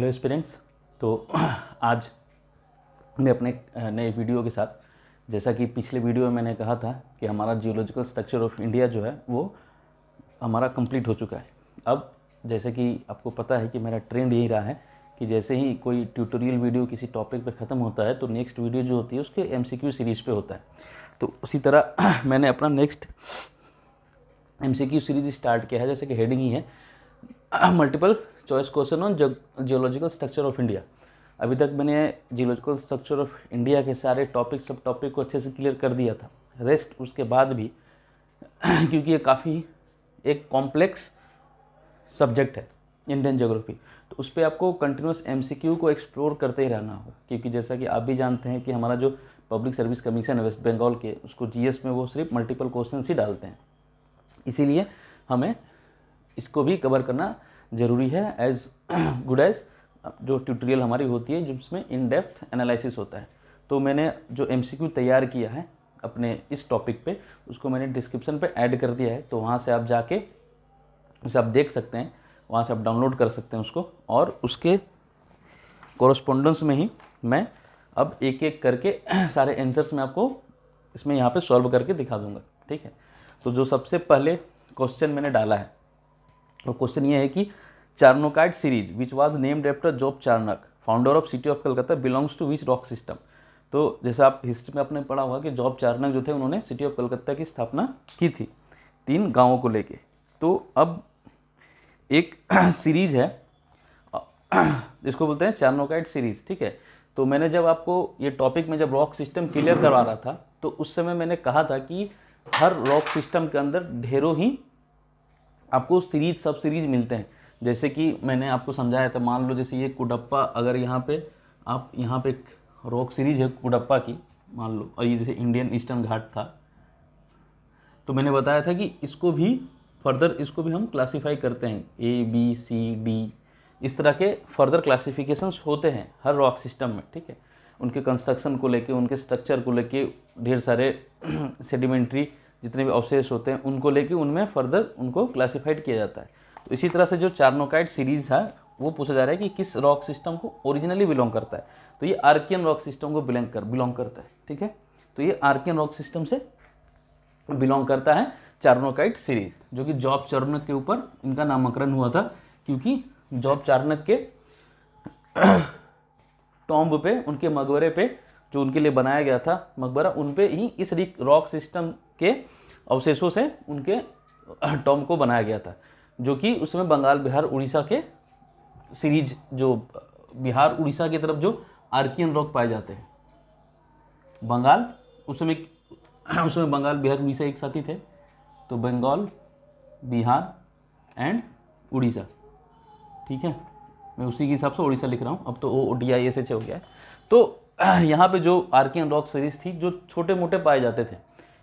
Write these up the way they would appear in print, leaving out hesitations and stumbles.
Hello aspirants. तो आज मैं अपने नए वीडियो के साथ, जैसा कि पिछले वीडियो में मैंने कहा था कि हमारा जियोलॉजिकल स्ट्रक्चर ऑफ इंडिया जो है वो हमारा कंप्लीट हो चुका है। अब जैसे कि आपको पता है कि मेरा ट्रेंड यही रहा है कि जैसे ही कोई ट्यूटोरियल वीडियो किसी टॉपिक पे ख़त्म होता है तो नेक्स्ट वीडियो जो होती है उसके MCQ सीरीज़ पे होता है। तो उसी तरह मैंने अपना नेक्स्ट MCQ सीरीज़ स्टार्ट किया है, जैसे कि हेडिंग ही है multiple choice question on geological structure of India. अभी तक मैंने जियोलॉजिकल स्ट्रक्चर ऑफ इंडिया के सारे सब टॉपिक को अच्छे से क्लियर कर दिया था। रेस्ट उसके बाद भी क्योंकि ये काफ़ी एक कॉम्प्लेक्स सब्जेक्ट है इंडियन ज्योग्राफी, तो उस पर आपको कंटिन्यूस MCQ को एक्सप्लोर करते ही रहना होगा। क्योंकि जैसा कि आप भी जानते हैं कि हमारा जो पब्लिक सर्विस कमीशन है वेस्ट बंगाल के, उसको GS में वो सिर्फ मल्टीपल क्वेश्चन ही डालते हैं। इसीलिए हमें इसको भी कवर करना ज़रूरी है एज गुड एज जो ट्यूटोरियल हमारी होती है जिसमें इन डेप्थ एनालिसिस होता है। तो मैंने जो MCQ तैयार किया है अपने इस टॉपिक पे, उसको मैंने डिस्क्रिप्शन पे ऐड कर दिया है। तो वहाँ से आप जाके उसे आप देख सकते हैं, वहाँ से आप डाउनलोड कर सकते हैं उसको, और उसके कोरस्पोंडेंस में ही मैं अब एक एक करके सारे आंसर्स मैं आपको इसमें यहाँ पे सॉल्व करके दिखा दूँगा। ठीक है, तो जो सबसे पहले क्वेश्चन मैंने डाला है तो क्वेश्चन ये है कि charnockite series which was named after Job Charnock founder of city of Calcutta belongs to which rock system. तो जैसा आप हिस्ट्री में आपने पढ़ा होगा कि जॉब चार्नक जो थे उन्होंने सिटी ऑफ कलकत्ता की स्थापना की थी 3 गांवों को लेके। तो अब एक सीरीज है जिसको बोलते हैं चार्नोकाइट सीरीज। ठीक है, तो मैंने जब आपको ये टॉपिक में जब रॉक सिस्टम क्लियर करवा रहा था तो उस समय मैंने कहा था कि हर रॉक सिस्टम के अंदर ढेरों ही आपको सीरीज सब सीरीज मिलते हैं। जैसे कि मैंने आपको समझाया था, मान लो जैसे ये कुडप्पा, अगर यहाँ पे आप यहाँ पे एक रॉक सीरीज है कुडप्पा की मान लो, और ये जैसे इंडियन ईस्टर्न घाट था, तो मैंने बताया था कि इसको भी फर्दर इसको भी हम क्लासीफाई करते हैं A B C D, इस तरह के फर्दर क्लासिफिकेशंस होते हैं हर रॉक सिस्टम में। ठीक है, उनके कंस्ट्रक्शन को लेके, उनके स्ट्रक्चर को लेके, ढेर सारे सेडिमेंट्री जितने भी अवशेष होते हैं उनको लेके उनमें फर्दर उनको क्लासिफाइड किया जाता है। तो इसी तरह से जो चार्नोकाइट सीरीज है वो पूछा जा रहा है कि किस रॉक सिस्टम को ओरिजिनली बिलोंग करता है। तो ये आर्कियन रॉक सिस्टम को बिलोंग करता है। ठीक है, तो ये आर्कियन रॉक सिस्टम से बिलोंग करता है चार्नोकाइट सीरीज, जो कि जॉब चार्नक के ऊपर इनका नामकरण हुआ था, क्योंकि जॉब चार्नक के टॉम्ब पे, उनके मकबरे पे जो उनके लिए बनाया गया था मकबरा, उन पे ही इस रॉक सिस्टम के अवशेषों से उनके टॉम्ब को बनाया गया था, जो कि उसमें बंगाल, बिहार, उड़ीसा के सीरीज, जो बिहार उड़ीसा की तरफ जो आर्कियन रॉक पाए जाते हैं, बंगाल उसमें बंगाल, बिहार, उड़ीसा एक साथ ही थे, तो बंगाल, बिहार एंड उड़ीसा। ठीक है, मैं उसी के हिसाब से उड़ीसा लिख रहा हूँ, अब तो ODISH हो गया है। तो यहाँ पे जो आर्कियन रॉक सीरीज थी जो छोटे मोटे पाए जाते थे,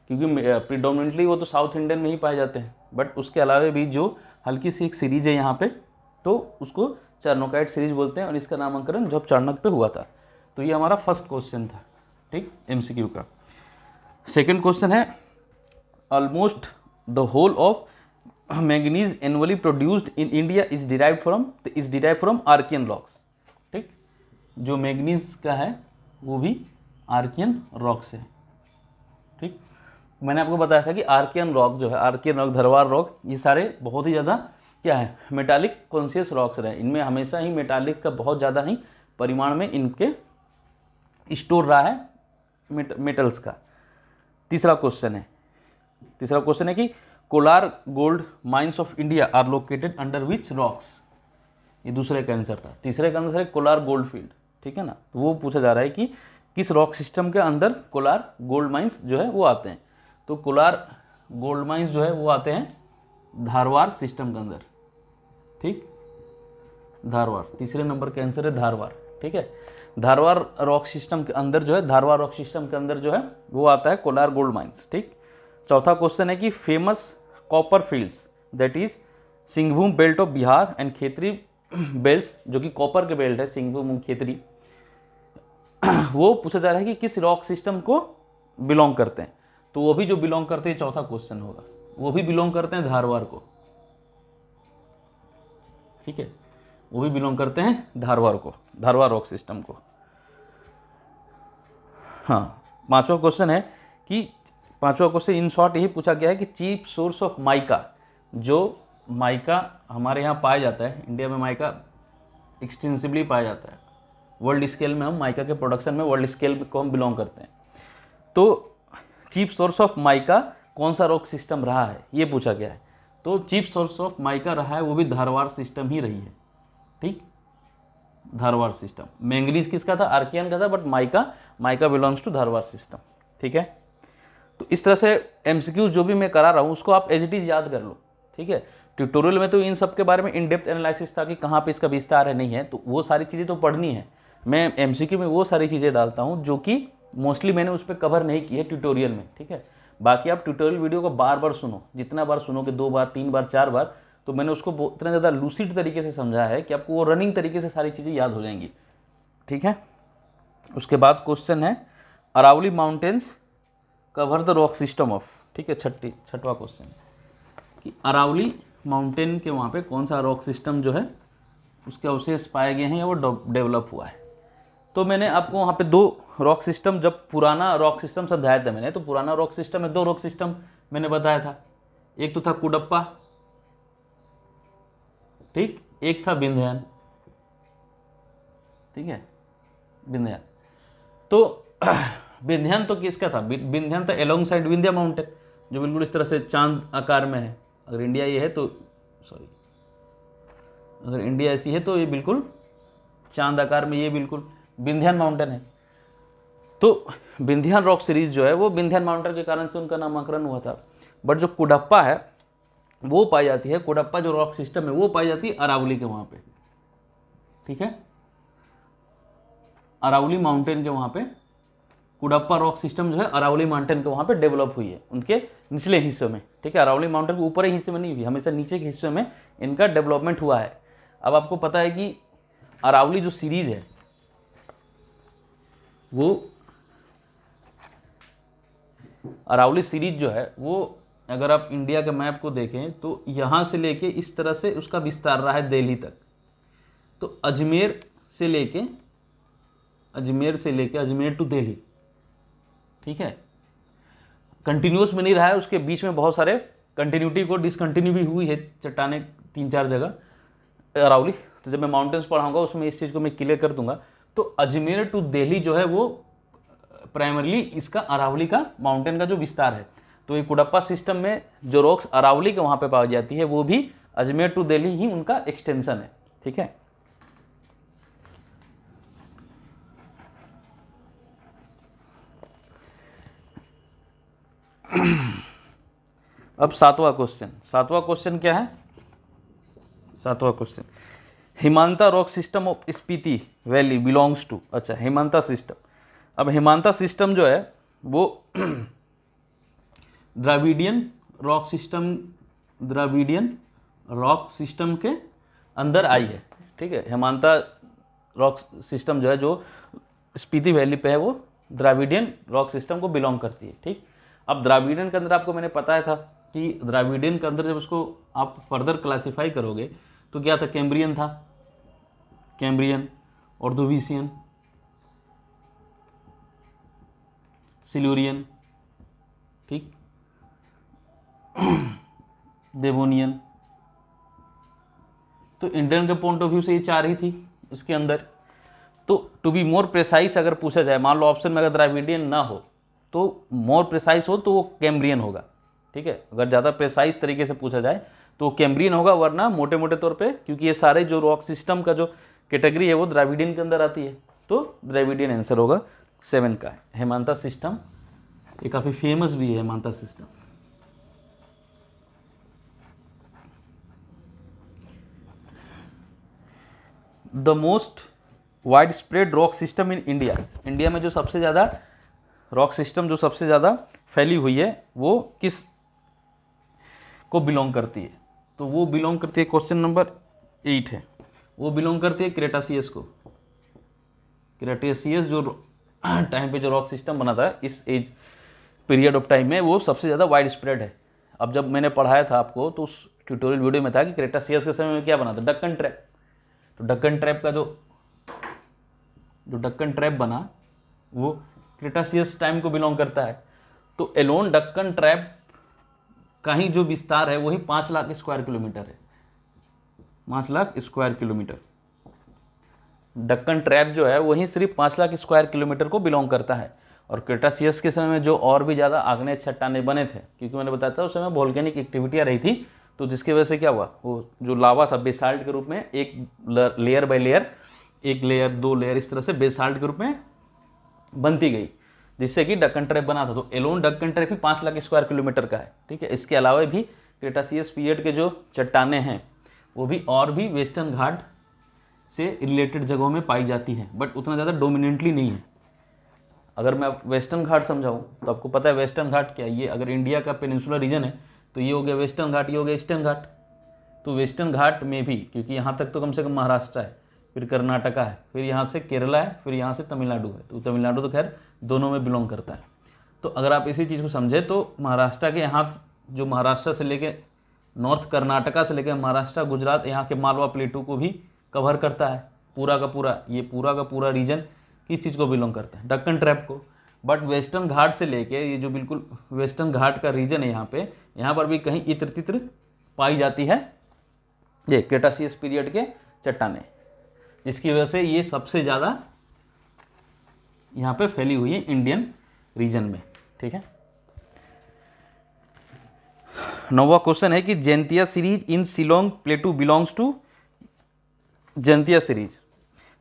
क्योंकि प्रिडोमिनेटली वो तो साउथ इंडियन में ही पाए जाते हैं, बट उसके अलावा भी जो हल्की सी एक सीरीज है यहाँ पे, तो उसको चार्नोकाइट सीरीज बोलते हैं, और इसका नामकरण जॉब चार्नक पे हुआ था। तो ये हमारा फर्स्ट क्वेश्चन था, ठीक, MCQ का। सेकेंड क्वेश्चन है, almost the whole of manganese annually produced in India is derived from Archaean rocks. ठीक, जो मैंगनीज का है वो भी आर्कियन रॉक से है। ठीक, मैंने आपको बताया था कि आर्कियन रॉक जो है, आर्कियन रॉक, धरवार रॉक, ये सारे बहुत ही ज़्यादा क्या है, मेटालिक कॉन्शियस रॉक्स रहे। इनमें हमेशा ही मेटालिक का बहुत ज़्यादा ही परिमाण में इनके स्टोर रहा है मेटल्स का। तीसरा क्वेश्चन है कि Kolar gold mines of India are located under which rocks. ये दूसरे का आंसर था। तीसरे का आंसर है कोलार गोल्ड फील्ड। ठीक है ना, तो वो पूछा जा रहा है कि किस रॉक सिस्टम के अंदर कोलार गोल्ड माइंस जो है वो आते हैं। तो कोलार गोल्ड माइंस जो है वो आते हैं धारवाड़ सिस्टम के अंदर। ठीक, धारवाड़, तीसरे नंबर का आंसर है धारवाड़। ठीक है, धारवाड़ रॉक सिस्टम के अंदर जो है, धारवाड़ रॉक सिस्टम के अंदर जो है वो आता है कोलार गोल्ड माइंस। ठीक, चौथा क्वेश्चन है कि famous copper fields that is Singhbhum belt of Bihar and Khetri belts, जो कि कॉपर के बेल्ट है सिंहभूम खेतरी, वो पूछा जा रहा है कि किस रॉक सिस्टम को बिलोंग करते हैं। तो वो भी जो बिलोंग करते हैं, चौथा क्वेश्चन होगा, वो भी बिलोंग करते हैं धारवाड़ को। ठीक है, वो भी बिलोंग करते हैं धारवाड़ को, धारवाड़ रॉक सिस्टम को। हाँ, पांचवा क्वेश्चन है कि पांचवा क्वेश्चन इन शॉर्ट यही पूछा गया है कि चीफ सोर्स ऑफ माइका, जो माइका हमारे यहाँ पाया जाता है, इंडिया में माइका एक्सटेंसिवली पाया जाता है, वर्ल्ड स्केल में हम माइका के प्रोडक्शन में वर्ल्ड स्केल को हम बिलोंग करते हैं। तो चीफ सोर्स ऑफ माइका कौन सा रॉक सिस्टम रहा है ये पूछा गया है। तो चीफ सोर्स ऑफ माइका रहा है वो भी धारवाड़ सिस्टम ही रही है, ठीक, धारवाड़ सिस्टम। मैंगनीज किसका था, आर्कियन का था, but mica belongs to Dharwar system, ठीक है। तो इस तरह से एमसीक्यू जो भी मैं करा रहा हूँ उसको आप एज इट इज याद कर लो, ठीक है। ट्यूटोरियल में तो इन सब के बारे में इन डेप्थ एनालिसिस था कि कहाँ पे इसका विस्तार है, नहीं है, तो वो सारी चीज़ें तो पढ़नी है। मैं एमसीक्यू में वो सारी चीज़ें डालता हूँ जो कि मोस्टली मैंने उस पर कवर नहीं की है ट्यूटोरियल में, ठीक है। बाकी आप ट्यूटोरियल वीडियो को बार बार सुनो, जितना बार सुनोगे, 2 बार 3 बार 4 बार, तो मैंने उसको इतना ज़्यादा लूसिड तरीके से समझा है कि आपको वो रनिंग तरीके से सारी चीज़ें याद हो जाएंगी, ठीक है। उसके बाद क्वेश्चन है Aravalli mountains cover the rock system of, ठीक है, छठवां क्वेश्चन कि अरावली माउंटेन के वहाँ पे कौन सा रॉक सिस्टम जो है उसके अवशेष पाए गए हैं या वो डेवलप हुआ है। तो मैंने आपको वहाँ पे 2 रॉक सिस्टम, जब पुराना रॉक सिस्टम समझाया था मैंने, तो पुराना रॉक सिस्टम में 2 रॉक सिस्टम मैंने बताया था। एक तो था कुडप्पा, ठीक, एक था विंध्यान, ठीक है, विंध्यान। तो विंध्यान तो किसका था, विंध्यान था एलोंग साइड विंध्या माउंटेन, जो बिल्कुल इस तरह से चांद आकार में है। अगर इंडिया ये है तो सॉरी, अगर इंडिया ऐसी है तो ये बिल्कुल चांद आकार में, ये बिल्कुल विंध्यान माउंटेन है। तो विंध्यान रॉक सीरीज जो है वो विंध्यान माउंटेन के कारण से उनका नामकरण हुआ था। बट जो कुडप्पा है वो पाई जाती है, कुडप्पा जो रॉक सिस्टम है वो पाई जाती है अरावली के वहाँ पे, ठीक है, अरावली माउंटेन के वहाँ पे कुडप्पा रॉक सिस्टम जो है अरावली माउंटेन के वहाँ पे डेवलप हुई है, उनके निचले हिस्सों में, ठीक है। अरावली माउंटेन के ऊपर हिस्से में नहीं हुई, हमेशा नीचे के हिस्सों में इनका डेवलपमेंट हुआ है। अब आपको पता है कि अरावली जो सीरीज है वो अरावली सीरीज जो है वो अगर आप इंडिया के मैप को देखें तो यहाँ से लेके इस तरह से उसका विस्तार रहा है दिल्ली तक। तो अजमेर से लेके अजमेर टू दिल्ली, ठीक है, कंटिन्यूस में नहीं रहा है, उसके बीच में बहुत सारे कंटिन्यूटी को डिसकंटिन्यू भी हुई है चट्टाने 3-4 जगह अरावली। तो जब मैं माउंटेन्स पढ़ाऊंगा उसमें इस चीज़ को मैं क्लियर कर दूंगा। तो अजमेर टू दिल्ली जो है वो प्राइमरली इसका अरावली का माउंटेन का जो विस्तार है। तो ये कुडप्पा सिस्टम में जो रॉक्स अरावली के वहाँ पे पाई जाती है वो भी अजमेर टू दिल्ली ही उनका एक्सटेंशन है, ठीक है। अब सातवां क्वेश्चन क्या है, सातवां question Haimanta rock system of Spiti valley belongs to, अच्छा, हिमांता सिस्टम। अब हिमांता सिस्टम जो है वो द्राविडियन रॉक सिस्टम के अंदर आई है, ठीक है। हिमांता रॉक सिस्टम जो है जो स्पीति वैली पे है वो द्राविडियन रॉक सिस्टम को बिलोंग करती है, ठीक। अब द्राविडियन के अंदर आपको मैंने बताया था कि द्राविडियन के अंदर जब उसको आप फर्दर क्लासिफाई करोगे तो क्या था, कैम्ब्रियन था, कैम्ब्रियन, ऑर्डोविशियन, सिल्यूरियन, ठीक, देवोनियन। तो इंडियन के पॉइंट ऑफ व्यू से ये 4 ही थी उसके अंदर। तो टू बी मोर प्रिसाइज अगर पूछा जाए, मान लो ऑप्शन में अगर द्राविडियन ना हो तो मोर प्रिसाइज हो तो वो कैम्ब्रियन होगा, ठीक है। अगर ज़्यादा प्रिसाइज तरीके से पूछा जाए तो कैम्ब्रियन होगा, वरना मोटे मोटे तौर पे क्योंकि ये सारे जो रॉक सिस्टम का जो कैटेगरी है वो द्राविडियन के अंदर आती है, तो द्राविडियन आंसर होगा 7 का है। हिमांता सिस्टम ये काफ़ी फेमस भी है, Himanta system. The most wide spread rock system in India, India में जो सबसे ज़्यादा रॉक सिस्टम जो सबसे ज़्यादा फैली हुई है वो किस को बिलोंग करती है, तो वो बिलोंग करती है, क्वेश्चन नंबर 8 है, वो बिलोंग करती है क्रेटासियस को। क्रेटासियस जो टाइम पे जो रॉक सिस्टम बना था इस एज पीरियड ऑफ टाइम में वो सबसे ज़्यादा वाइड स्प्रेड है। अब जब मैंने पढ़ाया था आपको तो उस ट्यूटोरियल वीडियो में था कि क्रेटासियस के समय में क्या बना था, डक्कन ट्रैप। तो डक्कन ट्रैप का जो डक्कन ट्रैप बना वो क्रेटासियस टाइम को बिलोंग करता है। तो एलोन डक्कन ट्रैप का ही जो विस्तार है वही 5 लाख स्क्वायर किलोमीटर है, 5 lakh square kilometre. Deccan trap जो है वही सिर्फ 5 लाख स्क्वायर किलोमीटर को बिलोंग करता है। और क्रेटासियस के समय में जो और भी ज़्यादा आग्नेय चट्टाने बने थे, क्योंकि मैंने बताया था उस समय वोल्केनिक एक्टिविटियाँ रही थी, तो जिसकी वजह से क्या हुआ, वो जो लावा था बेसाल्ट के रूप में एक लेयर बाय लेयर, एक लेयर 2 लेयर इस तरह से बेसाल्ट के रूप में बनती गई, जिससे कि डक्कन ट्रैप बना था। तो एलोन डक्कन ट्रैप ही 5 लाख स्क्वायर किलोमीटर का है, ठीक है। इसके अलावा भी क्रेटासियस पीरियड के जो चट्टाने हैं वो भी और भी वेस्टर्न घाट से रिलेटेड जगहों में पाई जाती है, बट उतना ज़्यादा डोमिनेंटली नहीं है। अगर मैं वेस्टर्न घाट समझाऊँ तो आपको पता है वेस्टर्न घाट क्या है। ये अगर इंडिया का पेनिनसुलर रीजन है तो ये हो गया वेस्टर्न घाट, ये हो गया ईस्टर्न घाट। तो वेस्टर्न घाट में भी, क्योंकि यहाँ तक तो कम से कम महाराष्ट्र है, फिर कर्नाटका है, फिर यहाँ से केरला है, फिर यहाँ से तमिलनाडु है। तो तमिलनाडु तो खैर दोनों में बिलोंग करता है। तो अगर आप इसी चीज़ को समझे तो महाराष्ट्र के यहाँ जो महाराष्ट्र से लेके नॉर्थ कर्नाटका से लेकर महाराष्ट्र गुजरात, यहाँ के मालवा प्लेटू को भी कवर करता है पूरा का पूरा। ये पूरा का पूरा रीजन किस चीज़ को बिलोंग करता है, डक्कन ट्रैप को। बट वेस्टर्न घाट से लेके ये जो बिल्कुल वेस्टर्न घाट का रीजन है यहाँ पर भी कहीं इत्र तित्र पाई जाती है ये क्रेटासियस पीरियड के चट्टाने, जिसकी वजह से ये सबसे ज़्यादा यहाँ पे फैली हुई है इंडियन रीजन में, ठीक है। 9वां क्वेश्चन है कि Jaintia series in Shillong plateau belongs to Jaintia series.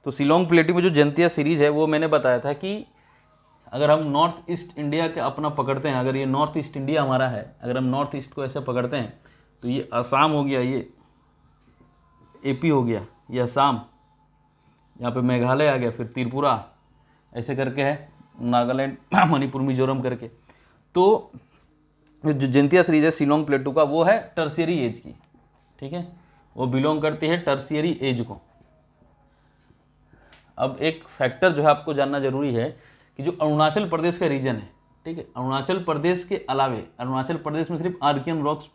तो शिलोंग प्लेटू में जो जैंतिया सीरीज है वो मैंने बताया था कि अगर हम नॉर्थ ईस्ट इंडिया के अपना पकड़ते हैं, अगर ये नॉर्थ ईस्ट इंडिया हमारा है, अगर हम नॉर्थ ईस्ट को ऐसे पकड़ते हैं तो ये असम हो गया, ये एपी हो गया, ये असम, यहाँ पे मेघालय आ गया, फिर त्रिपुरा, ऐसे करके है नागालैंड, मणिपुर, मिजोरम करके। तो जो जैंतिया सीरीज है शिलोंग प्लेटू का वो है टर्शियरी एज की, ठीक है, वो बिलोंग करती है टर्शियरी एज को। अब एक फैक्टर जो है आपको जानना जरूरी है कि जो अरुणाचल प्रदेश का रीजन है, ठीक है, अरुणाचल प्रदेश के अलावे अरुणाचल प्रदेश में सिर्फ आर्कियन रॉक्स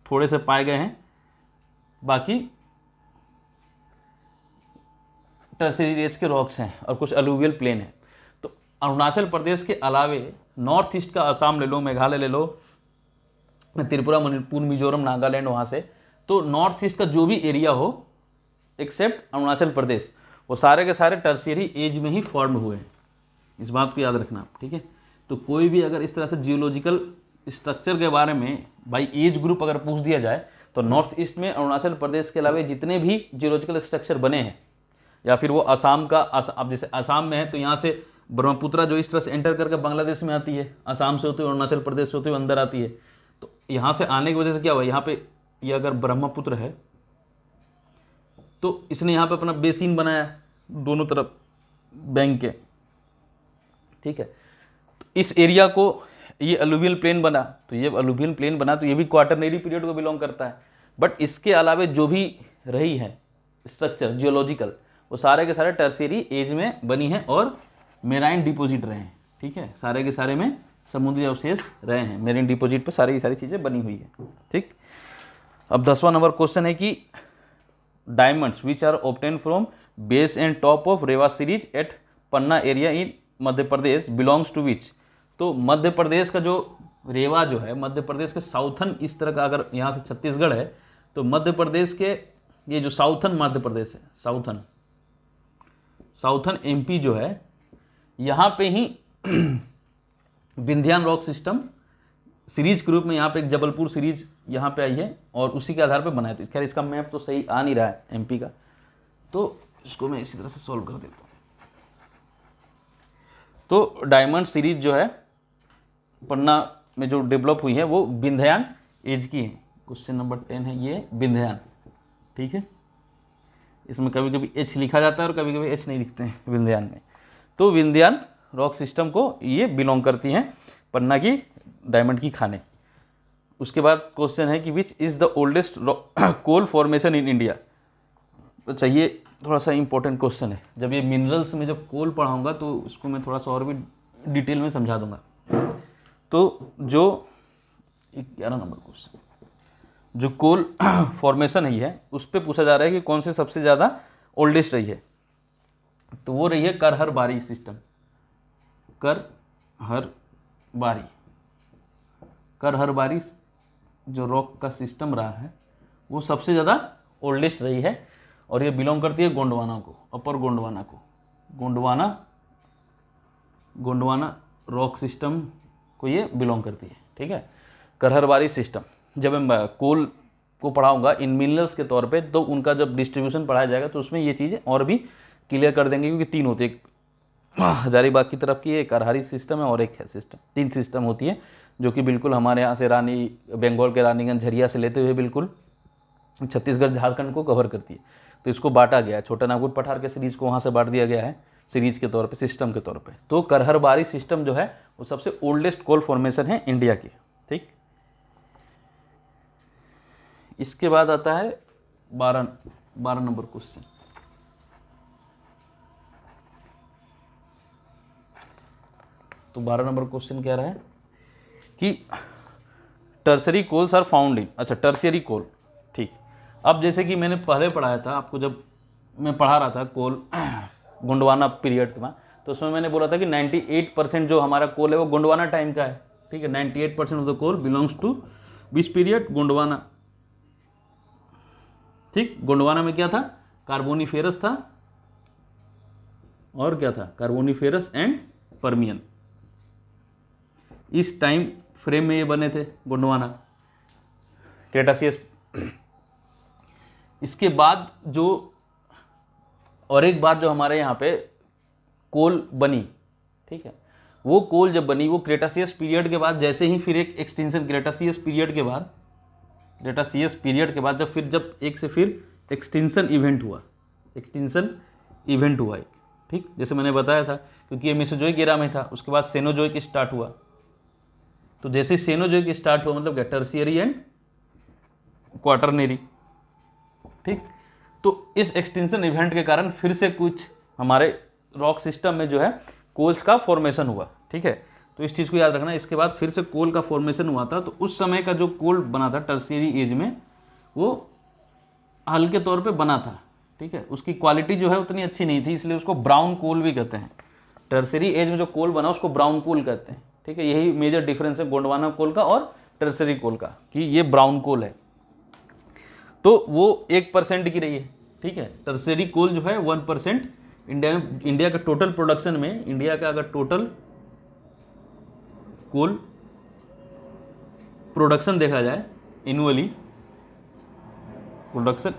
थोड़े से पाए गए हैं, बाकी टर्शियरी एज के रॉक्स हैं और कुछ अलुवियल प्लेन है। तो अरुणाचल प्रदेश के अलावे नॉर्थ ईस्ट का असम ले लो, मेघालय ले लो, त्रिपुरा, मणिपुर, मिजोरम, नागालैंड, वहाँ से, तो नॉर्थ ईस्ट का जो भी एरिया हो एक्सेप्ट अरुणाचल प्रदेश, वो सारे के सारे टर्शियरी एज में ही फॉर्म हुए हैं। इस बात को याद रखना, ठीक है। तो कोई भी अगर इस तरह से जियोलॉजिकल स्ट्रक्चर के बारे में बाई एज ग्रुप अगर पूछ दिया जाए तो नॉर्थ ईस्ट में अरुणाचल प्रदेश के अलावा जितने भी जियोलॉजिकल स्ट्रक्चर बने हैं, या फिर वो असम का, अब जैसे असम में है तो यहाँ से ब्रह्मपुत्रा जो इस तरह से एंटर करके बांग्लादेश में आती है, असम से होते हुए अरुणाचल प्रदेश से होते हुए अंदर आती है। तो यहाँ से आने की वजह से क्या हुआ, यहाँ पे ये अगर ब्रह्मपुत्र है तो इसने यहाँ पे अपना बेसिन बनाया दोनों तरफ बैंक के, ठीक है। तो इस एरिया को ये अलुवियल प्लेन बना, तो ये अलुवियल प्लेन बना तो ये भी क्वाटरनरी पीरियड को बिलोंग करता है। बट इसके अलावे जो भी रही है स्ट्रक्चर जियोलॉजिकल, वो सारे के सारे टर्शियरी एज में बनी है और मेराइन डिपोजिट रहे हैं, ठीक है, सारे के सारे में समुद्री अवशेष रहे हैं, मेराइन डिपोजिट पे सारी की सारी चीज़ें बनी हुई है, ठीक। अब 10वां नंबर क्वेश्चन है कि diamonds which are obtain from base and top of Rewa series at Panna area in Madhya Pradesh belongs to which. तो मध्य प्रदेश का जो रेवा जो है, मध्य प्रदेश के साउथन इस तरह का, अगर यहाँ से छत्तीसगढ़ है तो मध्य प्रदेश के ये जो साउथन मध्य प्रदेश है, साउथन एमपी जो है, यहाँ पे ही विंध्यान रॉक सिस्टम सीरीज के रूप में यहाँ पे एक जबलपुर सीरीज यहाँ पे आई है और उसी के आधार पे बनाया। तो खैर इसका मैप तो सही आ नहीं रहा है एमपी का, तो इसको मैं इसी तरह से सॉल्व कर देता हूँ। तो डायमंड सीरीज जो है पन्ना में जो डेवलप हुई है वो विंध्यान एज की है। क्वेश्चन नंबर 10 है ये विंध्यान, ठीक है। इसमें कभी कभी एच लिखा जाता है और कभी कभी एच नहीं लिखते हैं विंध्यान में। तो विंध्यान रॉक सिस्टम को ये बिलोंग करती हैं पन्ना की डायमंड की खाने। उसके बाद क्वेश्चन है कि which is the oldest coal formation in India. तो चाहिए थोड़ा सा इंपॉर्टेंट क्वेश्चन है, जब ये मिनरल्स में जब कोल पढ़ाऊँगा तो उसको मैं थोड़ा सा और भी डिटेल में समझा दूंगा। तो जो 11 नंबर क्वेश्चन, जो कोल फॉर्मेशन है उस पर पूछा जा रहा है कि कौन से सबसे ज़्यादा ओल्डेस्ट रही है, तो वो रही है करहर बारी सिस्टम। करहर बारी जो रॉक का सिस्टम रहा है वो सबसे ज़्यादा ओल्डेस्ट रही है, और ये बिलोंग करती है गोंडवाना को, अपर गोंडवाना को। गोंडवाना रॉक सिस्टम को ये बिलोंग करती है, ठीक है। करहर बारी सिस्टम, जब मैं कोल को पढ़ाऊंगा इन मिनरल्स के तौर पे, तो उनका जब डिस्ट्रीब्यूशन पढ़ाया जाएगा तो उसमें ये चीज़ें और भी क्लियर कर देंगे, क्योंकि 3 होती है, एक हजारीबाग की तरफ की एक करहारी सिस्टम है और एक है सिस्टम, 3 सिस्टम होती है, जो कि बिल्कुल हमारे यहाँ से बंगाल के रानीगंज झरिया से लेते हुए बिल्कुल छत्तीसगढ़ झारखंड को कवर करती है। तो इसको बांटा गया है, छोटा नागपुर पठार के सीरीज को वहाँ से बांट दिया गया है सीरीज के तौर पे, सिस्टम के तौर पे। तो करहर बारी सिस्टम जो है वो सबसे ओल्डेस्ट कोल फॉर्मेशन है इंडिया की, ठीक। इसके बाद आता है 12 नंबर क्वेश्चन। तो 12 नंबर क्वेश्चन क्या रहा है कि tertiary coals are found in, अच्छा टर्शियरी कोल, ठीक। अब जैसे कि मैंने पहले पढ़ाया था आपको, जब मैं पढ़ा रहा था कोल गोंडवाना पीरियड में, तो उसमें मैंने बोला था कि 98% जो हमारा कोल है वो गोंडवाना टाइम का है, ठीक है। 98% of the coal belongs to which period, Gondwana, ठीक। गोंडवाना में क्या था, कार्बोनिफेरस था, और क्या था, कार्बोनिफेरस एंड पर्मियन, इस टाइम फ्रेम में ये बने थे गोंडवाना, क्रेटासियस। इसके बाद जो और एक बात जो हमारे यहाँ पे कोल बनी, ठीक है, वो कोल जब बनी वो क्रेटासियस पीरियड के बाद, जैसे ही फिर एक एक्सटेंशन क्रेटासियस पीरियड के बाद जब एक से फिर एक्सटेंशन इवेंट हुआ एक, ठीक। जैसे मैंने बताया था, क्योंकि ये मेसोजोइक एरा में था, उसके बाद सेनोजोइक स्टार्ट हुआ। तो जैसे सेनोजोइक स्टार्ट हुआ मतलब टर्शियरी एंड क्वाटरनरी, ठीक। तो इस एक्सटेंशन इवेंट के कारण फिर से कुछ हमारे रॉक सिस्टम में जो है कोल्स का फॉर्मेशन हुआ, ठीक है। तो इस चीज़ को याद रखना। इसके बाद फिर से कोल का फॉर्मेशन हुआ था, तो उस समय का जो कोल बना था टर्शियरी एज में, वो हल्के तौर पे बना था, ठीक है। उसकी क्वालिटी जो है उतनी अच्छी नहीं थी, इसलिए उसको ब्राउन कोल भी कहते हैं। टर्शियरी एज में जो कोल बना उसको ब्राउन कोल कहते हैं, ठीक है। यही मेजर डिफरेंस है गोंडवाना कोल का और टर्शियरी कोल का, कि ये ब्राउन कोल है। तो वो 1% की रही है, ठीक है। टर्शियरी कोल जो है 1% इंडिया का टोटल प्रोडक्शन में, इंडिया का अगर टोटल कोल प्रोडक्शन देखा जाए एनुअली, प्रोडक्शन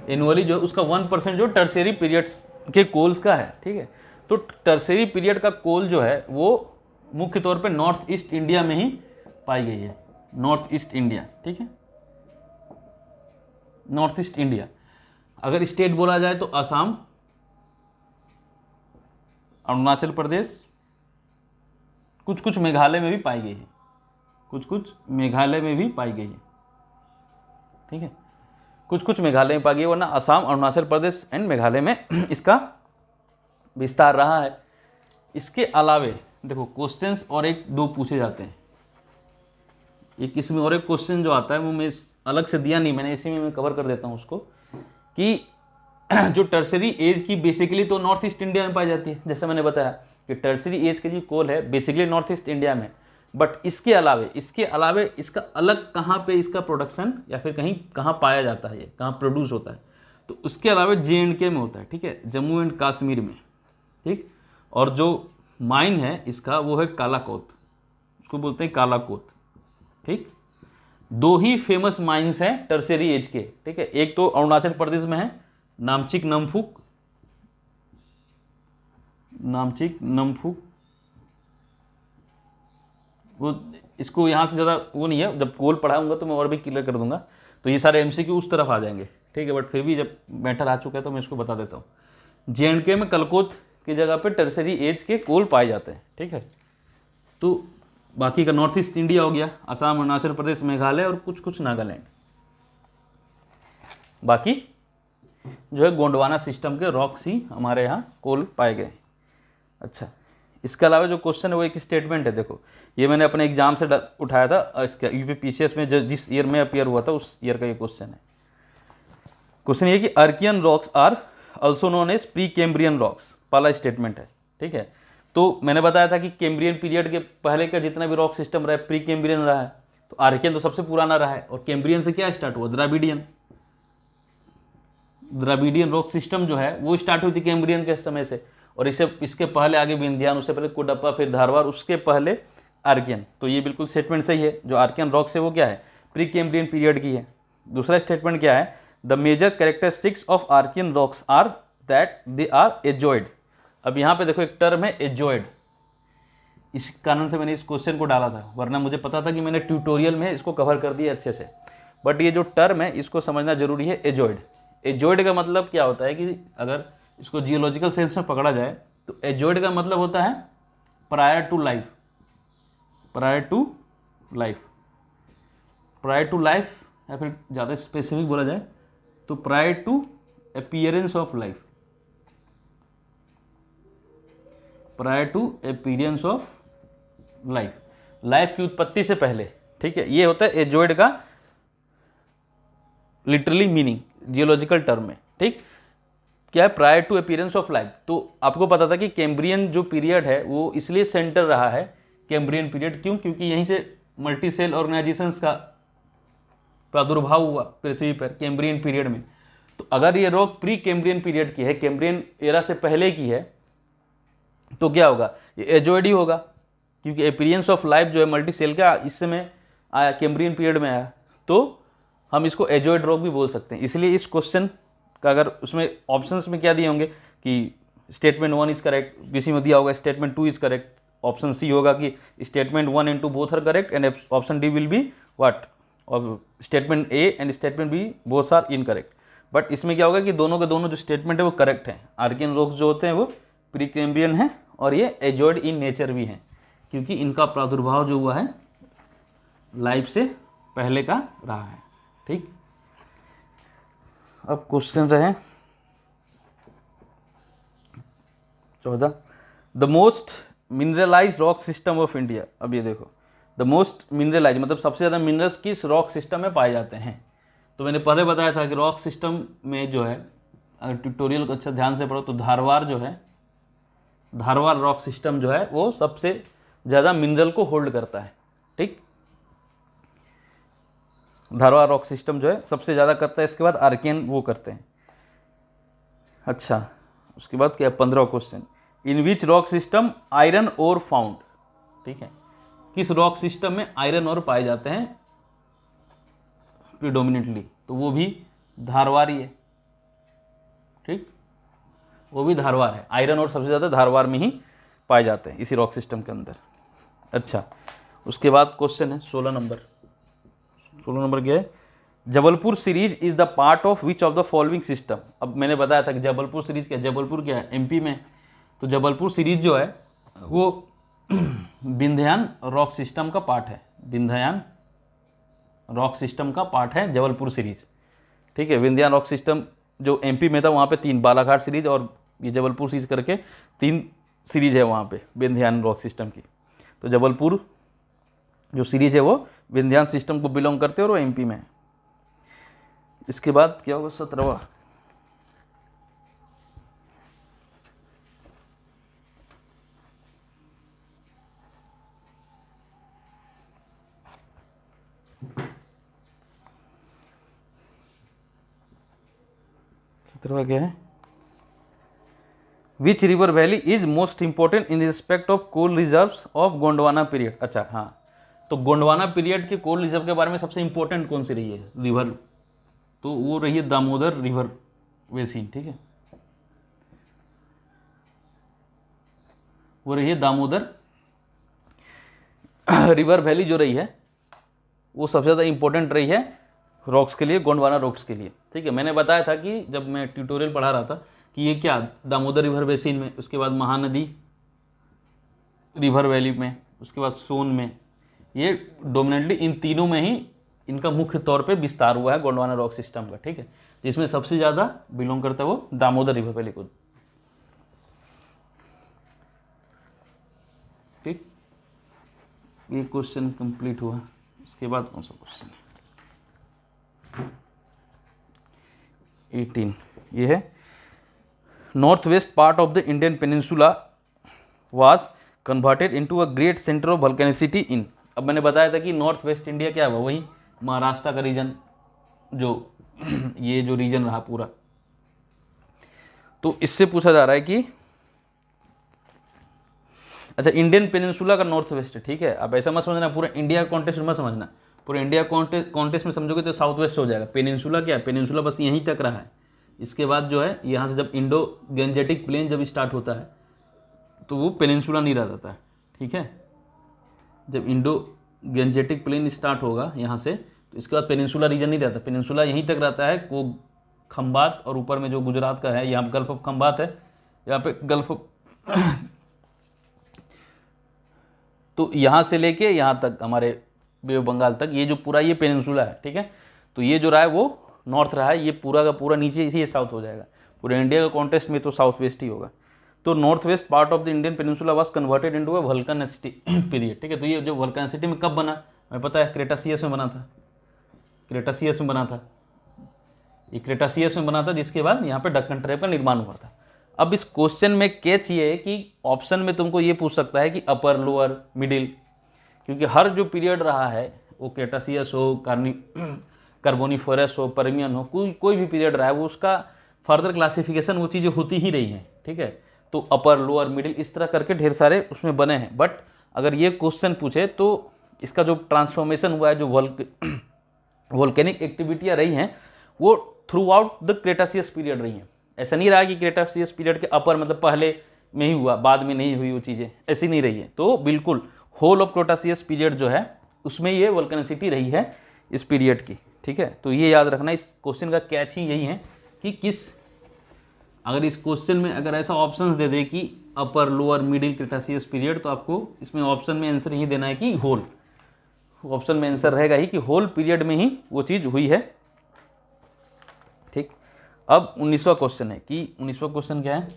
एनुअली जो उसका 1% जो टर्शियरी पीरियड्स के कोल्स का है, ठीक है। तो टर्शियरी पीरियड का कोल जो है वो मुख्य तौर पे नॉर्थ ईस्ट इंडिया में ही पाई गई है, नॉर्थ ईस्ट इंडिया, ठीक है। नॉर्थ ईस्ट इंडिया, अगर स्टेट बोला जाए तो असम, अरुणाचल प्रदेश, कुछ मेघालय में भी पाई गई है, ठीक है। कुछ मेघालय में पाई गई, वरना असम, अरुणाचल प्रदेश एंड मेघालय में इसका विस्तार रहा है। इसके अलावे देखो क्वेश्चंस और 1-2 पूछे जाते हैं। एक इसमें और एक क्वेश्चन जो आता है वो मैं अलग से दिया नहीं, मैंने इसी में मैं कवर कर देता हूँ उसको, कि जो टर्शियरी एज की बेसिकली तो नॉर्थ ईस्ट इंडिया में पाई जाती है। जैसे मैंने बताया कि टर्शियरी एज की जो कोल है बेसिकली नॉर्थ ईस्ट इंडिया में, बट इसके अलावे इसका अलग कहाँ पे इसका प्रोडक्शन या फिर कहीं कहाँ पाया जाता है, ये कहाँ प्रोड्यूस होता है, तो उसके अलावा J&K में होता है, ठीक है, जम्मू एंड कश्मीर में, ठीक। और जो माइन है इसका वो है कालाकोत, उसको बोलते हैं कालाकोत, ठीक। 2 ही फेमस माइंस हैं टर्शियरी एज के, ठीक है। एक तो अरुणाचल प्रदेश में है, नामचिक नमफुक, वो इसको यहाँ से ज़्यादा वो नहीं है, जब कोल पढ़ाऊंगा तो मैं और भी क्लियर कर दूंगा, तो ये सारे MCQ उस तरफ आ जाएंगे, ठीक है। बट फिर भी जब मैटर आ चुका है तो मैं इसको बता देता हूँ। J&K में कलकोत की जगह पे टर्शियरी एज के कोल पाए जाते हैं, ठीक है। तो बाकी का नॉर्थ ईस्ट इंडिया हो गया, असम, अरुणाचल प्रदेश, मेघालय और कुछ नागालैंड। बाकी जो है गोंडवाना सिस्टम के रॉक्स ही हमारे यहाँ कोल पाए गए। अच्छा, इसके अलावा जो क्वेश्चन है वो एक स्टेटमेंट है। देखो ये मैंने अपने एग्जाम से उठाया था, इसका यूपीपीसीएस में जो जिस ईयर में अपीयर हुआ था उस ईयर का ये क्वेश्चन है। क्वेश्चन ये कि Archaean rocks are also known as Precambrian rocks, पहला स्टेटमेंट है। ठीक है, तो मैंने बताया था कि कैम्ब्रियन पीरियड के पहले का जितना भी रॉक सिस्टम रहा है प्री कैम्ब्रियन रहा है, तो आर्कियन तो सबसे पुराना रहा है, और कैम्ब्रियन से क्या स्टार्ट हुआ, द्राविडियन। द्राविडियन रॉक सिस्टम जो है वो स्टार्ट हुई थी कैम्ब्रियन के समय से, और इसके पहले आगे विंध्यान, उससे पहले कुडप्पा, फिर धारवाड़, उसके पहले आर्कियन। तो ये बिल्कुल स्टेटमेंट सही है, जो आर्कियन रॉक्स है वो क्या है, प्री कैम्ब्रियन पीरियड की है। दूसरा स्टेटमेंट क्या है, the major characteristics of Archaean rocks are that they are azoic. अब यहाँ पे देखो एक टर्म है एजॉइड, इस कारण से मैंने इस क्वेश्चन को डाला था, वरना मुझे पता था कि मैंने ट्यूटोरियल में इसको कवर कर दिया अच्छे से, बट ये जो टर्म है इसको समझना जरूरी है, एजॉइड। एजॉइड का मतलब क्या होता है कि अगर इसको जियोलॉजिकल सेंस में पकड़ा जाए तो एजॉइड का मतलब होता है prior to life, prior to life, prior to life, या फिर ज़्यादा स्पेसिफिक बोला जाए तो prior to appearance of life, prior to appearance of life, life की उत्पत्ति से पहले। ठीक है, ये होता है एजॉइड का लिटरली मीनिंग जियोलॉजिकल टर्म में। ठीक, क्या है, prior to appearance of life. तो आपको पता था कि कैम्ब्रियन जो पीरियड है वो इसलिए सेंटर रहा है कैम्ब्रियन पीरियड, क्यों, क्योंकि यहीं से मल्टी सेल ऑर्गेनाइजेशंस का प्रादुर्भाव हुआ पृथ्वी पर कैम्ब्रियन पीरियड में। तो अगर ये रॉक प्री कैम्ब्रियन पीरियड की है, कैम्ब्रियन एरा से पहले की है, तो क्या होगा, ये एजॉइड ही होगा, क्योंकि अपीयरेंस ऑफ लाइफ जो है मल्टी सेल का इस समय आया, कैम्ब्रियन पीरियड में आया, तो हम इसको एजॉइड रॉक भी बोल सकते हैं। इसलिए इस क्वेश्चन का अगर उसमें ऑप्शंस में क्या दिए होंगे कि स्टेटमेंट 1 इज करेक्ट, किसी में दिया होगा statement 2 is correct, option C होगा कि statement 1 and 2 both are correct, and option D will be what, और statement A and statement B both are incorrect. But इसमें क्या होगा कि दोनों के दोनों जो स्टेटमेंट है वो करेक्ट है। आर्कियन रॉक्स जो होते हैं वो प्री कैम्ब्रियन है, और ये एजॉइड इन नेचर भी हैं, क्योंकि इनका प्रादुर्भाव जो हुआ है लाइफ से पहले का रहा है। ठीक, अब क्वेश्चन रहे 14, the most mineralised rock system of India. अब ये देखो, द मोस्ट मिनरलाइज मतलब सबसे ज़्यादा मिनरल्स किस रॉक सिस्टम में पाए जाते हैं। तो मैंने पहले बताया था कि रॉक सिस्टम में जो है, अगर ट्यूटोरियल को अच्छा ध्यान से पढ़ो तो धारवाड़ जो है, धारवाड़ रॉक सिस्टम जो है वो सबसे ज़्यादा मिनरल को होल्ड करता है। ठीक, धारवाड़ रॉक सिस्टम जो है सबसे ज़्यादा करता है, इसके बाद आर्कियन वो करते हैं। अच्छा, उसके बाद क्या है 15 question, in which rock system iron ore found. ठीक है, किस रॉक सिस्टम में आयरन ओर पाए जाते हैं प्रीडोमिनेटली, तो वो भी धारवाड़ ही है। ठीक, वो भी धारवाड़ है, आयरन ओर सबसे ज़्यादा धारवाड़ में ही पाए जाते हैं इसी रॉक सिस्टम के अंदर। अच्छा, उसके बाद क्वेश्चन है 16 नंबर क्या है, Jabalpur series is the part of which of the following system. अब मैंने बताया था कि जबलपुर सीरीज क्या है, जबलपुर क्या है, एमपी में, तो जबलपुर सीरीज जो है वो विंध्यान रॉक सिस्टम का पार्ट है, विंध्यान रॉक सिस्टम का पार्ट है जबलपुर सीरीज। ठीक है, विंध्यान रॉक सिस्टम जो एमपी में था वहाँ पे 3, बालाघाट सीरीज और ये जबलपुर सीरीज करके 3 सीरीज है वहाँ पे विंध्यान रॉक सिस्टम की। तो जबलपुर जो सीरीज है वो विंध्यान सिस्टम को बिलोंग करते हैं और वो एमपी में है। इसके बाद क्या होगा 17वां, क्या है, which river valley is most important in respect of coal reserves of Gondwana period. अच्छा हाँ, तो गोंडवाना पीरियड के कोल रिजर्व के बारे में सबसे इंपॉर्टेंट कौन सी रही है रिवर, तो वो रही है दामोदर रिवर बेसिन। ठीक है, वो रही है दामोदर रिवर वैली जो रही है वो सबसे ज़्यादा इंपॉर्टेंट रही है रॉक्स के लिए, गोंडवाना रॉक्स के लिए। ठीक है, मैंने बताया था कि जब मैं ट्यूटोरियल पढ़ा रहा था कि ये क्या दामोदर रिवर बेसिन में, उसके बाद महानदी रिवर वैली में, उसके बाद सोन में, ये डोमिनेटली इन तीनों में ही इनका मुख्य तौर पे विस्तार हुआ है गोंडवाना रॉक सिस्टम का। ठीक है, जिसमें सबसे ज़्यादा बिलोंग करता है वो दामोदर रिवर वैली को। ये क्वेश्चन कंप्लीट हुआ, उसके बाद कौन सा क्वेश्चन है? 18 ये है, north west part of the Indian peninsula was converted into a great centre of vulcanicity in. अब मैंने बताया था कि नॉर्थ वेस्ट इंडिया क्या हुआ, वही महाराष्ट्र का रीजन, जो ये जो रीजन रहा पूरा। तो इससे पूछा जा रहा है कि अच्छा इंडियन पेनिनसुला का नॉर्थ वेस्ट है, ठीक है। अब ऐसा मत समझना पूरा इंडिया कॉन्टेस्ट में मत समझना, पूरा इंडिया कॉन्टेस्ट में समझोगे तो साउथ वेस्ट हो जाएगा। पेनिनसुला क्या है, पेनिनसुला बस यहीं तक रहा है। इसके बाद जो है यहाँ से जब इंडो गेंजेटिक प्लेन जब स्टार्ट होता है तो वो पेनिनसुला नहीं रह जाता है, ठीक है। जब इंडो गेंजेटिक प्लेन स्टार्ट होगा यहाँ से तो इसके बाद पेनिनसुला रीजन नहीं रहता, पेनिनसुला यहीं तक रहता है। को खंबात और ऊपर में जो गुजरात का है, यहाँ पे गल्फ ऑफ खंबात है, यहाँ पे गल्फ ऑफ तो यहाँ से लेके यहाँ तक हमारे बे ऑफ बंगाल तक ये जो पूरा ये पेनिनसुला है, ठीक है। तो ये जो रहा है वो नॉर्थ रहा है, ये पूरा का पूरा नीचे इसी साउथ हो जाएगा। पूरे इंडिया का कॉन्टेस्ट में तो साउथ वेस्ट ही होगा। तो north west part of the Indian peninsula was converted into a vulcanicity period, ठीक है। तो ये जो वल्केनिसिटी में कब बना, हमें पता है क्रेटासियस में बना था, क्रेटासियस में बना था, ये क्रेटासियस में बना था, जिसके बाद यहाँ पे डक्कन ट्रैप का निर्माण हुआ था। अब इस क्वेश्चन में कैच ये है कि ऑप्शन में तुमको ये पूछ सकता है कि अपर, लोअर, मिडिल, क्योंकि हर जो पीरियड रहा है वो क्रेटासियस हो, कार्बोनिफेरस हो, पर्मियन हो, कोई भी पीरियड रहा है वो उसका फर्दर क्लासिफिकेशन वो चीज़ें होती ही रही हैं, ठीक है। तो अपर, लोअर, मिडिल इस तरह करके ढेर सारे उसमें बने हैं। बट अगर ये क्वेश्चन पूछे तो इसका जो ट्रांसफॉर्मेशन हुआ है, जो वोल्केनिक एक्टिविटियाँ रही हैं वो थ्रू आउट द क्रेटासियस पीरियड रही हैं। ऐसा नहीं रहा कि क्रेटासियस पीरियड के अपर मतलब पहले में ही हुआ, बाद में नहीं हुई वो चीज़ें, ऐसी नहीं रही है। तो बिल्कुल होल ऑफ क्रेटासियस पीरियड जो है उसमें ये वोल्केनिसिटी रही है इस पीरियड की, ठीक है। तो ये याद रखना, इस क्वेश्चन का कैच ही यही है कि अगर इस क्वेश्चन में अगर ऐसा ऑप्शंस दे दे कि अपर, लोअर, मिडिल क्रेटासियस पीरियड, तो आपको इसमें ऑप्शन में आंसर ही देना है कि होल। ऑप्शन में आंसर रहेगा ही कि होल पीरियड में ही वो चीज़ हुई है, ठीक। अब 19वां क्वेश्चन है कि 19वां क्वेश्चन क्या है,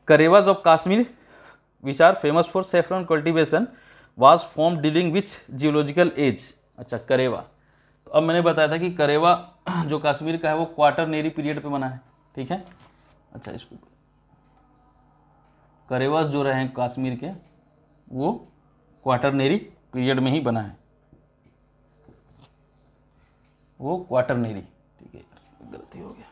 karewas of Kashmir which are famous for saffron cultivation was form during which geological age. अच्छा करेवा, तो अब मैंने बताया था कि करेवा जो कश्मीर का है वो क्वाटरनेरी पीरियड पे बना है, ठीक है। अच्छा इसको करेवास जो रहे हैं कश्मीर के वो क्वाटरनेरी पीरियड में ही बना है, वो क्वाटरनेरी, ठीक है, गलती हो गया।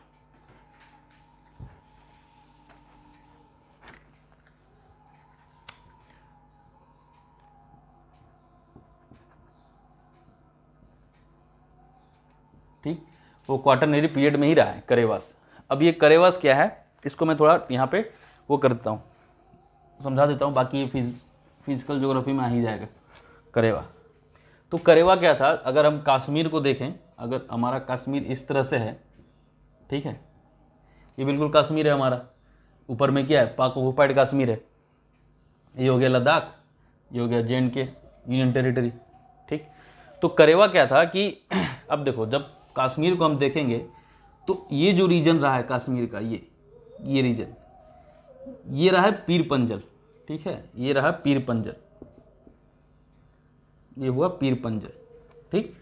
ठीक, वो क्वाटरनेरी पीरियड में ही रहा है करेवास। अब ये करेवास क्या है इसको मैं थोड़ा यहाँ पे वो कर देता हूँ, समझा देता हूँ, बाकी ये फिजिकल ज्योग्राफी में आ ही जाएगा। करेवा, तो करेवा क्या था, अगर हम कश्मीर को देखें, अगर हमारा कश्मीर इस तरह से है, ठीक है, ये बिल्कुल कश्मीर है हमारा, ऊपर में क्या है पाक ऑक्युपाइड कश्मीर है, ये हो गया लद्दाख, ये हो गया JNK यूनियन टेरिटरी, ठीक। तो करेवा क्या था कि अब देखो जब कश्मीर को हम देखेंगे तो ये जो रीजन रहा है कश्मीर का, ये रीजन, ये रहा है पीर पंजल, ठीक है, ये रहा पीर पंजल, ये हुआ पीर पंजल, ठीक।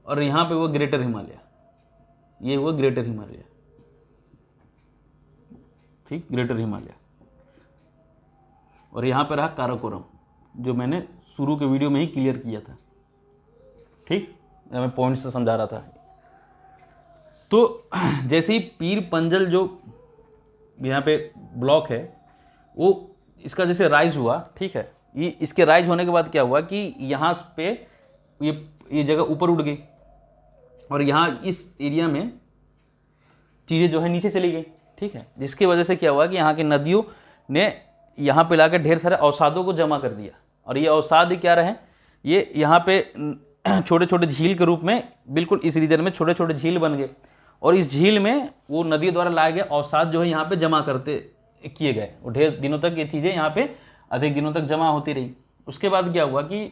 और यहाँ पे हुआ ग्रेटर हिमालय, ये हुआ ग्रेटर हिमालय, ठीक, ग्रेटर हिमालय। और यहाँ पे रहा काराकोरम, जो मैंने शुरू के वीडियो में ही क्लियर किया था, ठीक, मैं पॉइंट से समझा रहा था। तो जैसे ही पीर पंजल जो यहाँ पे ब्लॉक है वो इसका जैसे राइज हुआ, ठीक है, ये इसके राइज होने के बाद क्या हुआ कि यहाँ पे ये जगह ऊपर उठ गई और यहाँ इस एरिया में चीज़ें जो है नीचे चली गई, ठीक है, जिसकी वजह से क्या हुआ कि यहाँ की नदियों ने यहाँ पे लाकर ढेर सारे अवसादों को जमा कर दिया। और ये अवसाद क्या रहे, ये यहाँ पे छोटे छोटे झील के रूप में बिल्कुल इस रीजन में छोटे छोटे झील बन गए और इस झील में वो नदी द्वारा लाए गए अवसाद जो है यहाँ पे जमा करते किए गए और ढेर दिनों तक ये चीज़ें यहाँ पे अधिक दिनों तक जमा होती रही। उसके बाद क्या हुआ कि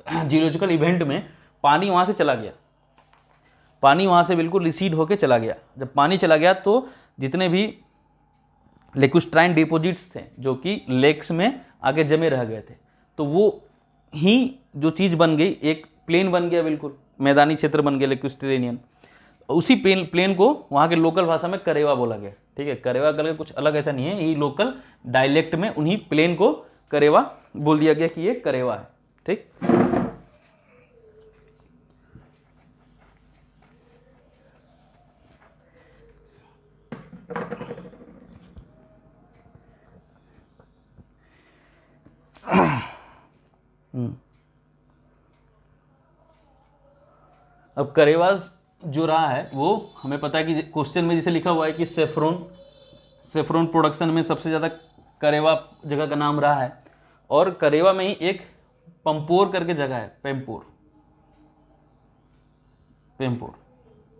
जियोलॉजिकल इवेंट में पानी वहाँ से चला गया, पानी वहाँ से बिल्कुल रिसीड होके चला गया। जब पानी चला गया तो जितने भी लेकुस्ट्राइन डिपोजिट्स थे जो कि लेक्स में आगे जमे रह गए थे, तो वो ही जो चीज़ बन गई, एक प्लेन बन गया, बिल्कुल मैदानी क्षेत्र बन गया लेकुस्ट्रेनियन। उसी प्लेन को वहाँ के लोकल भाषा में करेवा बोला गया। ठीक है, करेवा करके कुछ अलग ऐसा नहीं है, ये लोकल डायलेक्ट में उन्हीं प्लेन को करेवा बोल दिया गया कि ये करेवा है। ठीक, अब करेवास जो रहा है वो हमें पता है कि क्वेश्चन में जैसे लिखा हुआ है कि सेफ्रोन प्रोडक्शन में सबसे ज़्यादा करेवा जगह का नाम रहा है, और करेवा में ही एक पंपोर करके जगह है, पेम्पोर।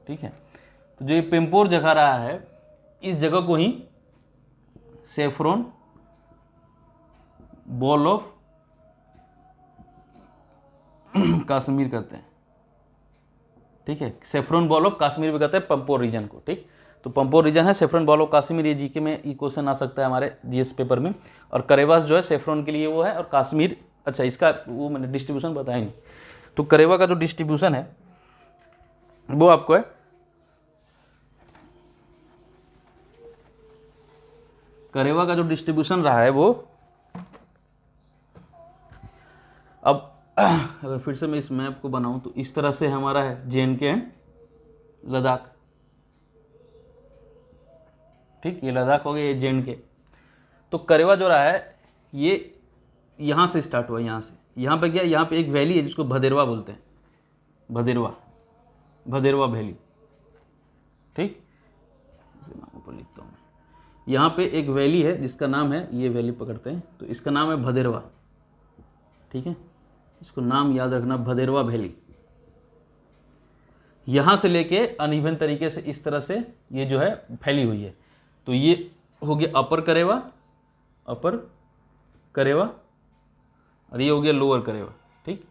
ठीक है, तो जो ये पेम्पोर जगह रहा है, इस जगह को ही सेफ्रोन बॉल ऑफ कश्मीर कहते हैं। ठीक है, सेफ्रोन बॉल ऑफ कश्मीर भी कहते हैं पंपोर रीजन को। ठीक, तो पंपोर रीजन है, सेफ्रोन बॉल ऑफ कश्मीर, ये जीके में ये क्वेश्चन आ सकता है हमारे जीएस पेपर में। और करेवास जो है सेफ्रोन के लिए वो है, और कश्मीर, अच्छा इसका वो मैंने डिस्ट्रीब्यूशन बताया नहीं। तो करेवा का जो डिस्ट्रीब्यूशन है वो आपको है, करेवा का जो डिस्ट्रीब्यूशन रहा है वो, अब अगर फिर से मैं इस मैप को बनाऊं तो इस तरह से हमारा है JNK एंड लद्दाख। ठीक, ये लद्दाख हो गया, ये JNK। तो करेवा जो रहा है ये यहाँ से स्टार्ट हुआ, यहाँ से, यहाँ पे क्या, यहाँ पे एक वैली है जिसको भदेरवा बोलते हैं, भदेरवा वैली। ठीक, इसे नाम ऊपर लिखता हूँ मैं। यहाँ पे एक वैली है जिसका नाम है, ये वैली पकड़ते हैं तो इसका नाम है भदेरवा। ठीक है, इसको नाम याद रखना, भदेरवा वैली। यहाँ से लेके अनइवन तरीके से इस तरह से ये जो है फैली हुई है। तो ये हो गया अपर करेवा, और ये हो गया लोअर करेवा। ठीक,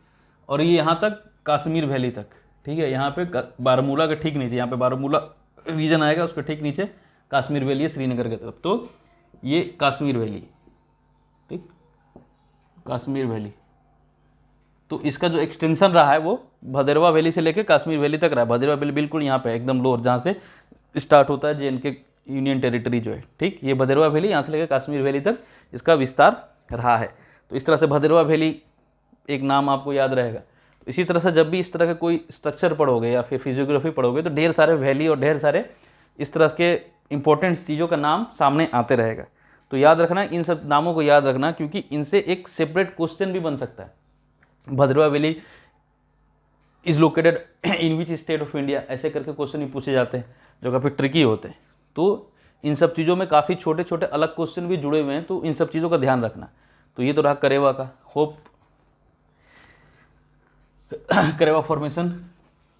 और ये यहाँ तक कश्मीर वैली तक। ठीक है, यहाँ पे बारामूला के ठीक नीचे, यहाँ पे बारामूला रीजन आएगा, उसके ठीक नीचे कश्मीर वैली है श्रीनगर की तरफ, तो ये कश्मीर वैली। ठीक, कश्मीर वैली, तो इसका जो एक्सटेंशन रहा है वो भदेरवा वैली से लेकर कश्मीर वैली तक रहा है। भदेरवा वैली बिल्कुल यहाँ पे एकदम लोअर, जहाँ से स्टार्ट होता है JNK यूनियन टेरिटरी जो है। ठीक, ये भदेरवा वैली यहाँ से लेकर कश्मीर वैली तक इसका विस्तार रहा है। तो इस तरह से भदेरवा वैली एक नाम आपको याद रहेगा। तो इसी तरह से जब भी इस तरह का कोई स्ट्रक्चर पढ़ोगे या फिर फिजियोग्राफी पढ़ोगे तो ढेर सारे वैली और ढेर सारे इस तरह के इंपॉर्टेंट चीज़ों का नाम सामने आते रहेगा। तो याद रखना, इन सब नामों को याद रखना, क्योंकि इनसे एक सेपरेट क्वेश्चन भी बन सकता है। Bhadarwah valley is located in which state of India, ऐसे करके क्वेश्चन भी पूछे जाते हैं जो काफ़ी ट्रिकी होते हैं। तो इन सब चीज़ों में काफ़ी छोटे छोटे अलग क्वेश्चन भी जुड़े हुए हैं, तो इन सब चीज़ों का ध्यान रखना। तो ये तो रहा करेवा का। होप करेवा फॉर्मेशन,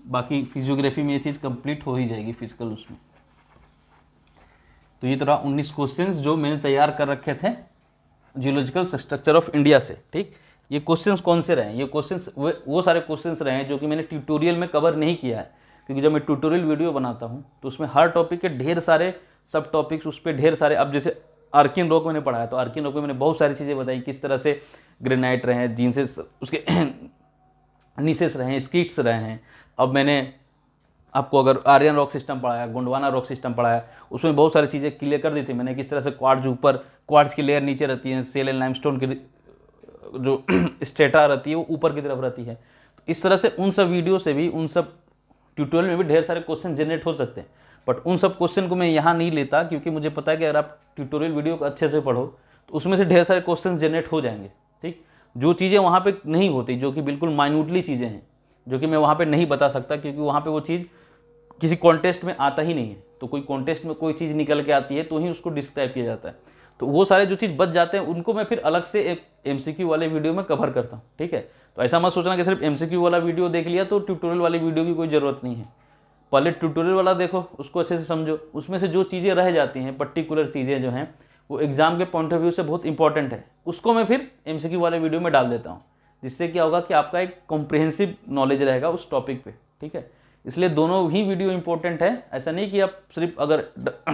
बाकी फिजियोग्राफी में ये चीज़ कंप्लीट हो ही जाएगी फिजिकल उसमें। तो ये तो रहा 19 क्वेश्चंस जो मैंने तैयार कर रखे थे जियोलॉजिकल स्ट्रक्चर ऑफ इंडिया से। ठीक, ये क्वेश्चंस कौन से रहे हैं? ये क्वेश्चंस वो सारे क्वेश्चंस रहे हैं जो कि मैंने ट्यूटोरियल में कवर नहीं किया है, क्योंकि जब मैं ट्यूटोरियल वीडियो बनाता हूँ तो उसमें हर टॉपिक के ढेर सारे सब टॉपिक्स, उस पर ढेर सारे, अब जैसे आर्किन रॉक मैंने पढ़ाया तो आर्किन रॉक में मैंने बहुत सारी चीज़ें बताई, किस तरह से ग्रेनाइट रहे हैं, जिनसे उसके नीसेस रहे हैं, स्कीट्स रहे हैं। अब मैंने आपको अगर आर्यन रॉक सिस्टम पढ़ाया, गोंडवाना रॉक सिस्टम पढ़ाया, उसमें बहुत सारी चीज़ें क्लियर कर दी थी मैंने, किस तरह से क्वार्ट्ज ऊपर, क्वार्ट्ज की लेयर नीचे रहती है, सेल एंड लाइमस्टोन की जो स्ट्रेटा रहती है वो ऊपर की तरफ रहती है। तो इस तरह से उन सब वीडियो से भी, उन सब ट्यूटोरियल में भी ढेर सारे क्वेश्चन जनरेट हो सकते हैं, बट उन सब क्वेश्चन को मैं यहाँ नहीं लेता, क्योंकि मुझे पता है कि अगर आप ट्यूटोरियल वीडियो को अच्छे से पढ़ो तो उसमें से ढेर सारे क्वेश्चन जनरेट हो जाएंगे। ठीक, जो चीज़ें वहाँ पे नहीं होती, जो कि बिल्कुल माइन्यूटली चीज़ें हैं, जो कि मैं वहाँ पे नहीं बता सकता, क्योंकि वहाँ पे वो चीज़ किसी कॉन्टेस्ट में आता ही नहीं है। तो कोई कॉन्टेस्ट में कोई चीज़ निकल के आती है तो ही उसको डिस्क्राइब किया जाता है। तो वो सारे जो चीज़ बच जाते हैं उनको मैं फिर अलग से एक MCQ वाले वीडियो में कवर करता हूँ। ठीक है, तो ऐसा मत सोचना कि सिर्फ MCQ वाला वीडियो देख लिया तो ट्यूटोरियल वाली वीडियो की कोई ज़रूरत नहीं है। पहले ट्यूटोरियल वाला देखो, उसको अच्छे से समझो, उसमें से जो चीज़ें रह जाती हैं, पर्टिकुलर चीज़ें जो हैं वो एग्जाम के पॉइंट ऑफ व्यू से बहुत इंपॉर्टेंट है, उसको मैं फिर MCQ वाले वीडियो में डाल देता हूँ, जिससे क्या होगा कि आपका एक कॉम्प्रिहेंसिव नॉलेज रहेगा उस टॉपिक पे। ठीक है, इसलिए दोनों ही वीडियो इंपॉर्टेंट है। ऐसा नहीं कि आप सिर्फ अगर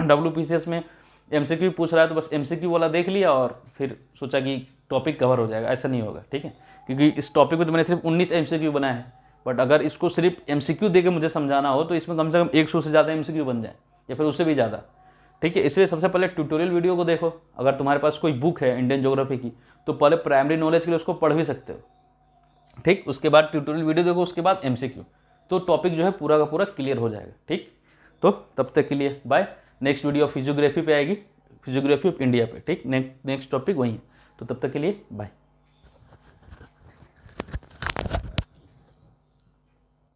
WPCS में MCQ पूछ रहा है तो बस MCQ वाला देख लिया और फिर सोचा कि टॉपिक कवर हो जाएगा, ऐसा नहीं होगा, ठीक है। क्योंकि इस टॉपिक में तो मैंने सिर्फ 19 MCQ बनाए हैं, बट अगर इसको सिर्फ MCQ दे के मुझे समझाना हो तो इसमें कम से कम 100 से ज़्यादा MCQ बन जाए या फिर उससे भी ज़्यादा, ठीक है। इसलिए सबसे पहले ट्यूटोरियल वीडियो को देखो। अगर तुम्हारे पास कोई बुक है इंडियन ज्योग्राफी की तो पहले प्राइमरी नॉलेज के लिए उसको पढ़ भी सकते हो, ठीक। उसके बाद ट्यूटोरियल वीडियो देखो, उसके बाद MCQ, तो टॉपिक जो है पूरा का पूरा क्लियर हो जाएगा, ठीक। तो तब तक के लिए बाय। नेक्स्ट वीडियो फिजियोग्राफी पे आएगी, फिजियोग्राफी ऑफ इंडिया पे, ठीक। नेक्स्ट टॉपिक वही है, तो तब तक के लिए बाय।